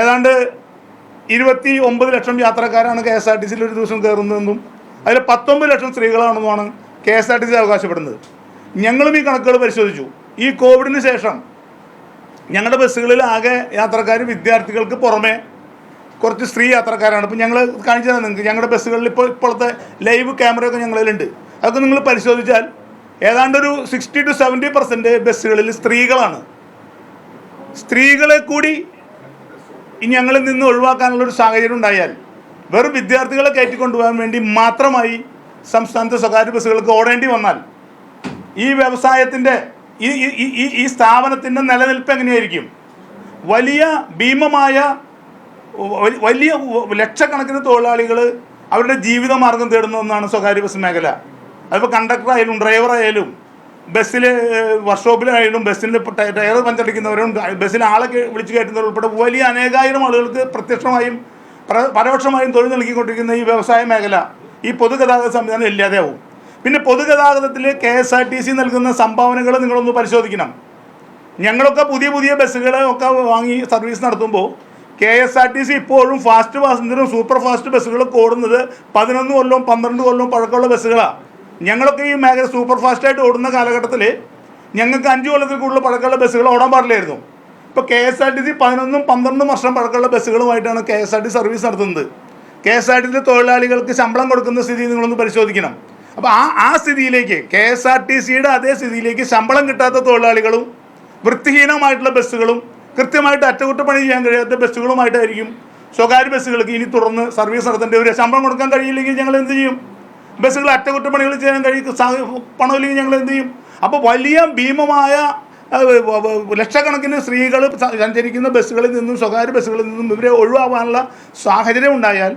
ഏതാണ്ട് 29 ലക്ഷം യാത്രക്കാരാണ് KSRTCയിൽ ഒരു ദിവസം കയറുന്നതെന്നും അതിൽ 19 ലക്ഷം സ്ത്രീകളാണെന്നുമാണ് KSRTC അവകാശപ്പെടുന്നത്. ഞങ്ങളും ഈ കണക്കുകൾ പരിശോധിച്ചു. ഈ കോവിഡിന് ശേഷം ഞങ്ങളുടെ ബസ്സുകളിൽ ആകെ യാത്രക്കാർ വിദ്യാർത്ഥികൾക്ക് പുറമെ കുറച്ച് സ്ത്രീ യാത്രക്കാരാണ്. ഇപ്പോൾ ഞങ്ങൾ കാണിച്ചു തരാം നിങ്ങൾക്ക്. ഞങ്ങളുടെ ബസ്സുകളിൽ ഇപ്പോഴത്തെ ലൈവ് ക്യാമറയൊക്കെ ഞങ്ങളിലുണ്ട്. അതൊക്കെ നിങ്ങൾ പരിശോധിച്ചാൽ ഏതാണ്ട് ഒരു 60 to 70% ബസ്സുകളിൽ സ്ത്രീകളാണ്. സ്ത്രീകളെ കൂടി ഞങ്ങളിൽ നിന്ന് ഒഴിവാക്കാനുള്ളൊരു സാഹചര്യം ഉണ്ടായാൽ വെറും വിദ്യാർത്ഥികളെ കയറ്റിക്കൊണ്ടുപോകാൻ വേണ്ടി മാത്രമായി സംസ്ഥാനത്തെ സ്വകാര്യ ബസ്സുകൾക്ക് ഓടേണ്ടി വന്നാൽ ഈ വ്യവസായത്തിൻ്റെ ഈ സ്ഥാപനത്തിൻ്റെ നിലനിൽപ്പ് എങ്ങനെയായിരിക്കും? വലിയ ഭീമമായ വലിയ ലക്ഷക്കണക്കിന് തൊഴിലാളികൾ അവരുടെ ജീവിതമാർഗം തേടുന്ന ഒന്നാണ് സ്വകാര്യ ബസ് മേഖല. അതിപ്പോൾ കണ്ടക്ടറായാലും ഡ്രൈവറായാലും ബസ്സിൽ വർക്ക്ഷോപ്പിലായാലും ബസ്സിൽ ടയർ പഞ്ചടിക്കുന്നവരും ബസ്സിൽ ആളെ വിളിച്ച് കയറ്റുന്നവരും ഉൾപ്പെടെ വലിയ അനേകായിരം ആളുകൾക്ക് പ്രത്യക്ഷമായും പരോക്ഷമായും തൊഴിൽ നൽകിക്കൊണ്ടിരിക്കുന്ന ഈ വ്യവസായ മേഖല ഈ പൊതുഗതാഗത സംവിധാനം ഇല്ലാതെയാവും. പിന്നെ പൊതുഗതാഗതത്തിൽ KSRTC നൽകുന്ന സംഭാവനകൾ നിങ്ങളൊന്ന് പരിശോധിക്കണം. ഞങ്ങളൊക്കെ പുതിയ ബസ്സുകൾ ഒക്കെ വാങ്ങി സർവീസ് നടത്തുമ്പോൾ KSRTC ഇപ്പോഴും ഫാസ്റ്റ് പാസഞ്ചറും സൂപ്പർ ഫാസ്റ്റ് ബസ്സുകളൊക്കെ ഓടുന്നത് 11 കൊല്ലവും 12 കൊല്ലവും പഴക്കമുള്ള ബസ്സുകളാണ്. ഞങ്ങളൊക്കെ ഈ മേഖല സൂപ്പർ ഫാസ്റ്റായിട്ട് ഓടുന്ന കാലഘട്ടത്തിൽ ഞങ്ങൾക്ക് 5 കൊല്ലത്തിൽ കൂടുതൽ പഴക്കമുള്ള ബസ്സുകൾ ഓടാൻ പാടില്ലായിരുന്നു. ഇപ്പോൾ KSRTC 11-12 വർഷം പഴക്കമുള്ള ബസ്സുകളുമായിട്ടാണ് KSRTC സർവീസ് നടത്തുന്നത്. KSRTC തൊഴിലാളികൾക്ക് ശമ്പളം കൊടുക്കുന്ന സ്ഥിതി നിങ്ങളൊന്ന് പരിശോധിക്കണം. അപ്പോൾ ആ സ്ഥിതിയിലേക്ക് KSRTCയുടെ അതേ സ്ഥിതിയിലേക്ക് ശമ്പളം കിട്ടാത്ത തൊഴിലാളികളും വൃത്തിഹീനമായിട്ടുള്ള ബസ്സുകളും കൃത്യമായിട്ട് അറ്റകുറ്റപ്പണി ചെയ്യാൻ കഴിയാത്ത ബസ്സുകളുമായിട്ടായിരിക്കും സ്വകാര്യ ബസ്സുകൾക്ക് ഇനി തുടർന്ന് സർവീസ് നടത്തേണ്ടി വരിക. ശമ്പളം കൊടുക്കാൻ കഴിയില്ലെങ്കിൽ ഞങ്ങൾ എന്ത് ചെയ്യും? ബസ്സുകൾ അറ്റകുറ്റപ്പണികൾ ചെയ്യാൻ പണമില്ലെങ്കിൽ ഞങ്ങൾ എന്ത് ചെയ്യും? അപ്പോൾ വലിയ ഭീമമായ ലക്ഷക്കണക്കിന് സ്ത്രീകൾ സഞ്ചരിക്കുന്ന ബസ്സുകളിൽ നിന്നും സ്വകാര്യ ബസ്സുകളിൽ നിന്നും ഇവരെ ഒഴിവാക്കാനുള്ള സാഹചര്യം ഉണ്ടായാൽ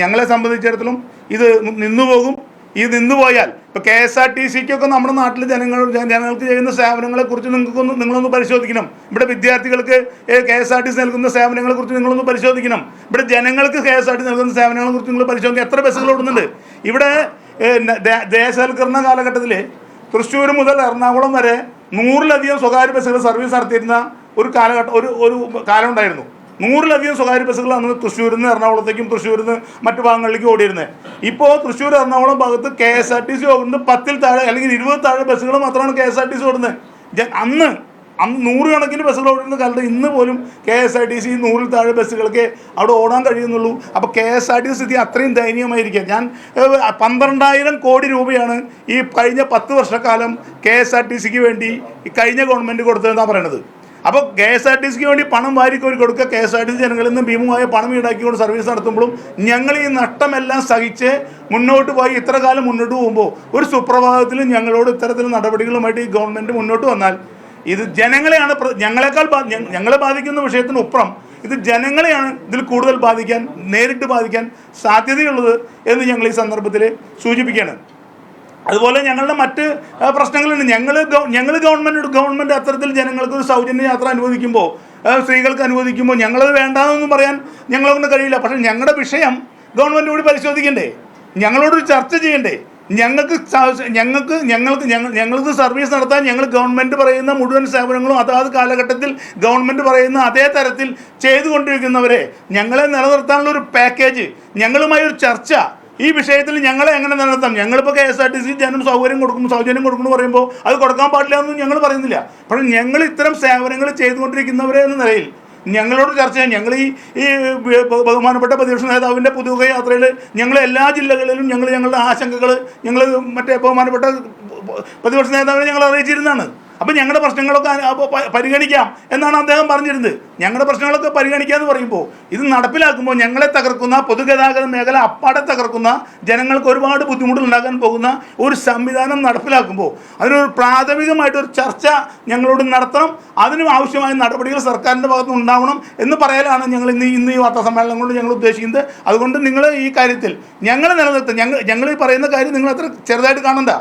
ഞങ്ങളെ സംബന്ധിച്ചിടത്തോളം ഇത് നിന്നുപോകും. ഇത് നിന്നുപോയാൽ ഇപ്പോൾ KSRTCക്കൊക്കെ നമ്മുടെ നാട്ടിൽ ജനങ്ങൾക്ക് ചെയ്യുന്ന സേവനങ്ങളെക്കുറിച്ച് നിങ്ങളൊന്ന് പരിശോധിക്കണം. ഇവിടെ വിദ്യാർത്ഥികൾക്ക് KSRTC നൽകുന്ന സേവനങ്ങളെക്കുറിച്ച് നിങ്ങളൊന്ന് പരിശോധിക്കണം. ഇവിടെ ജനങ്ങൾക്ക് KSRTC നൽകുന്ന സേവനങ്ങളെക്കുറിച്ച് നിങ്ങൾ പരിശോധിക്കണം. എത്ര ബസ്സുകൾ ഓടുന്നുണ്ട്? ഇവിടെ ദേശവൽക്കരണ കാലഘട്ടത്തിൽ തൃശ്ശൂർ മുതൽ എറണാകുളം വരെ 100-ലധികം സ്വകാര്യ ബസ്സുകൾ സർവീസ് നടത്തിയിരുന്ന ഒരു കാലം ഉണ്ടായിരുന്നു. 100-ലധികം സ്വകാര്യ ബസ്സുകളാണ് തൃശ്ശൂരിൽ നിന്ന് എറണാകുളത്തേക്കും തൃശ്ശൂരിൽ നിന്ന് മറ്റു ഭാഗങ്ങളിലേക്ക് ഓടിയിരുന്നത്. ഇപ്പോൾ തൃശ്ശൂർ എറണാകുളം ഭാഗത്ത് KSRTC ഓടുന്നത് 10-ൽ താഴെ അല്ലെങ്കിൽ 20-ൽ താഴെ ബസ്സുകൾ മാത്രമാണ് KSRTC ഓടുന്നത്. അന്ന് 100 കണക്കിന് ബസ്സുകൾ ഓടുന്ന കാലത്ത് ഇന്ന് പോലും KSRTC 100-ൽ താഴെ ബസ്സുകൾക്ക് അവിടെ ഓടാൻ കഴിയുന്നുള്ളൂ. അപ്പോൾ KSRTC സ്ഥിതി അത്രയും ദയനീയമായിരിക്കുക. ഞാൻ 12,000 കോടി രൂപയാണ് ഈ കഴിഞ്ഞ 10 വർഷക്കാലം KSRTCക്ക് വേണ്ടി ഈ കഴിഞ്ഞ ഗവൺമെൻറ് കൊടുത്തതെന്നാണ് പറയണത്. അപ്പോൾ KSRTCക്ക് വേണ്ടി പണം വാരിക്കോരി കൊടുക്കുക, KSRTC ജനങ്ങളിൽ നിന്ന് ഭീമമായ പണം ഈടാക്കിക്കൊണ്ട് സർവീസ് നടത്തുമ്പോഴും ഞങ്ങൾ ഈ നഷ്ടമെല്ലാം സഹിച്ച് മുന്നോട്ട് പോയി ഇത്ര കാലം മുന്നോട്ട് പോകുമ്പോൾ ഒരു സുപ്രഭാതത്തിൽ ഞങ്ങളോട് ഇത്തരത്തിലുള്ള നടപടികളുമായിട്ട് ഈ ഗവൺമെൻറ് മുന്നോട്ട് വന്നാൽ ഇത് ജനങ്ങളെയാണ് ഞങ്ങളെ ബാധിക്കുന്ന വിഷയത്തിനൊപ്പം ഇത് ജനങ്ങളെയാണ് ഇതിൽ കൂടുതൽ നേരിട്ട് ബാധിക്കാൻ സാധ്യതയുള്ളത് എന്ന് ഞങ്ങൾ ഈ സന്ദർഭത്തിൽ സൂചിപ്പിക്കുകയാണ്. അതുപോലെ ഞങ്ങളുടെ മറ്റ് പ്രശ്നങ്ങളുണ്ട്. ഞങ്ങൾ ഗവൺമെൻറ് അത്തരത്തിൽ ജനങ്ങൾക്ക് ഒരു സൗജന്യ യാത്ര അനുവദിക്കുമ്പോൾ സ്ത്രീകൾക്ക് അനുവദിക്കുമ്പോൾ ഞങ്ങളത് വേണ്ടാന്നൊന്നും പറയാൻ ഞങ്ങളെക്കൊണ്ട് കഴിയില്ല. പക്ഷേ ഞങ്ങളുടെ വിഷയം ഗവൺമെൻറ് കൂടി പരിശോധിക്കണ്ടേ? ഞങ്ങളോടൊരു ചർച്ച ചെയ്യണ്ടേ? ഞങ്ങൾക്ക് സർവീസ് നടത്താൻ ഞങ്ങൾ ഗവൺമെൻറ് പറയുന്ന മുഴുവൻ സേവനങ്ങളും അതാത് കാലഘട്ടത്തിൽ ഗവൺമെൻറ് പറയുന്ന അതേ തരത്തിൽ ചെയ്തുകൊണ്ടിരിക്കുന്നവരെ ഞങ്ങളെ നിലനിർത്താനുള്ള ഒരു പാക്കേജ്, ഞങ്ങളുമായി ഒരു ചർച്ച, ഈ വിഷയത്തിൽ ഞങ്ങളെ എങ്ങനെ നിലനിർത്താം? ഞങ്ങളിപ്പോൾ KSRTC സൗജന്യം കൊടുക്കുന്നു പറയുമ്പോൾ അത് കൊടുക്കാൻ പാടില്ല എന്നും ഞങ്ങൾ പറയുന്നില്ല. പക്ഷേ ഞങ്ങൾ ഇത്തരം സേവനങ്ങൾ ചെയ്തുകൊണ്ടിരിക്കുന്നവരെ എന്ന നിലയിൽ ഞങ്ങളോട് ചർച്ച ചെയ്യാൻ ഞങ്ങൾ ഈ ബഹുമാനപ്പെട്ട പ്രതിപക്ഷ നേതാവിൻ്റെ പുതുമുഖ യാത്രയിൽ ഞങ്ങൾ എല്ലാ ജില്ലകളിലും ഞങ്ങളുടെ ആശങ്കകൾ മറ്റേ ബഹുമാനപ്പെട്ട പ്രതിപക്ഷ നേതാവിനെ ഞങ്ങൾ അറിയിച്ചിരുന്നതാണ്. അപ്പോൾ ഞങ്ങളുടെ പ്രശ്നങ്ങളൊക്കെ പരിഗണിക്കാം എന്നാണ് അദ്ദേഹം പറഞ്ഞിരുന്നത്. ഞങ്ങളുടെ പ്രശ്നങ്ങളൊക്കെ പരിഗണിക്കാമെന്ന് പറയുമ്പോൾ ഇത് നടപ്പിലാക്കുമ്പോൾ ഞങ്ങളെ തകർക്കുന്ന പൊതുഗതാഗത മേഖല അപ്പാടെ തകർക്കുന്ന ജനങ്ങൾക്ക് ഒരുപാട് ബുദ്ധിമുട്ടുകൾ ഉണ്ടാക്കാൻ പോകുന്ന ഒരു സംവിധാനം നടപ്പിലാക്കുമ്പോൾ അതിനൊരു പ്രാഥമികമായിട്ടൊരു ചർച്ച ഞങ്ങളോട് നടത്തണം. അതിനും ആവശ്യമായ നടപടികൾ സർക്കാരിൻ്റെ ഭാഗത്തുനിന്ന് ഉണ്ടാവണം എന്ന് പറയലാണ് ഞങ്ങൾ ഇന്ന് ഈ വാർത്താ സമ്മേളനം കൊണ്ട് ഞങ്ങൾ ഉദ്ദേശിക്കുന്നത്. അതുകൊണ്ട് നിങ്ങൾ ഈ കാര്യത്തിൽ ഞങ്ങൾ നിലനിർത്തും. ഞങ്ങൾ ഈ പറയുന്ന കാര്യം നിങ്ങൾ അത്ര ചെറുതായിട്ട് കാണണ്ട.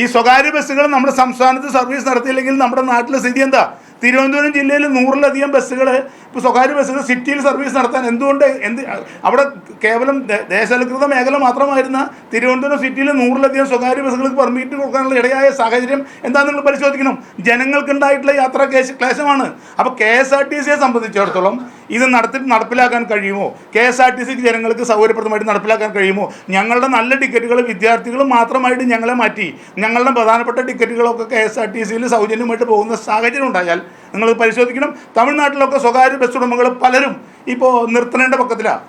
ഈ സ്വകാര്യ ബസ്സുകൾ നമ്മുടെ സംസ്ഥാനത്ത് സർവീസ് നടത്തിയില്ലെങ്കിൽ നമ്മുടെ നാട്ടിലെ സ്ഥിതി എന്താ? തിരുവനന്തപുരം ജില്ലയിൽ 100-ലധികം ബസ്സുകൾ ഇപ്പോൾ സ്വകാര്യ ബസ്സുകൾ സിറ്റിയിൽ സർവീസ് നടത്താൻ അവിടെ കേവലം ദേശാൽകൃത മേഖല മാത്രമായിരുന്ന തിരുവനന്തപുരം സിറ്റിയിൽ 100-ലധികം സ്വകാര്യ ബസ്സുകൾക്ക് പെർമിറ്റ് കൊടുക്കാനുള്ള ഇടയായ സാഹചര്യം എന്താണെന്ന് നിങ്ങൾ പരിശോധിക്കണം. ജനങ്ങൾക്കുണ്ടായിട്ടുള്ള യാത്രാ ക്ലേശമാണ്. അപ്പോൾ KSRTCയെ സംബന്ധിച്ചിടത്തോളം ഇത് നടപ്പിലാക്കാൻ കഴിയുമോ? KSRTC ജനങ്ങൾക്ക് സൗകര്യപ്രദമായിട്ട് നടപ്പിലാക്കാൻ കഴിയുമോ? ഞങ്ങളുടെ നല്ല ടിക്കറ്റുകൾ വിദ്യാർത്ഥികൾ മാത്രമായിട്ട് ഞങ്ങളെ മാറ്റി ഞങ്ങളുടെ പ്രധാനപ്പെട്ട ടിക്കറ്റുകളൊക്കെ KSRTCയിൽ സൗജന്യമായിട്ട് പോകുന്ന സാഹചര്യം ഉണ്ടായാൽ നിങ്ങൾ പരിശോധിക്കണം. തമിഴ്നാട്ടിലൊക്കെ സ്വകാര്യ ബസ് ഉടമകൾ പലരും ഇപ്പോൾ നിർത്തണേണ്ട പക്കത്തിലാണ്.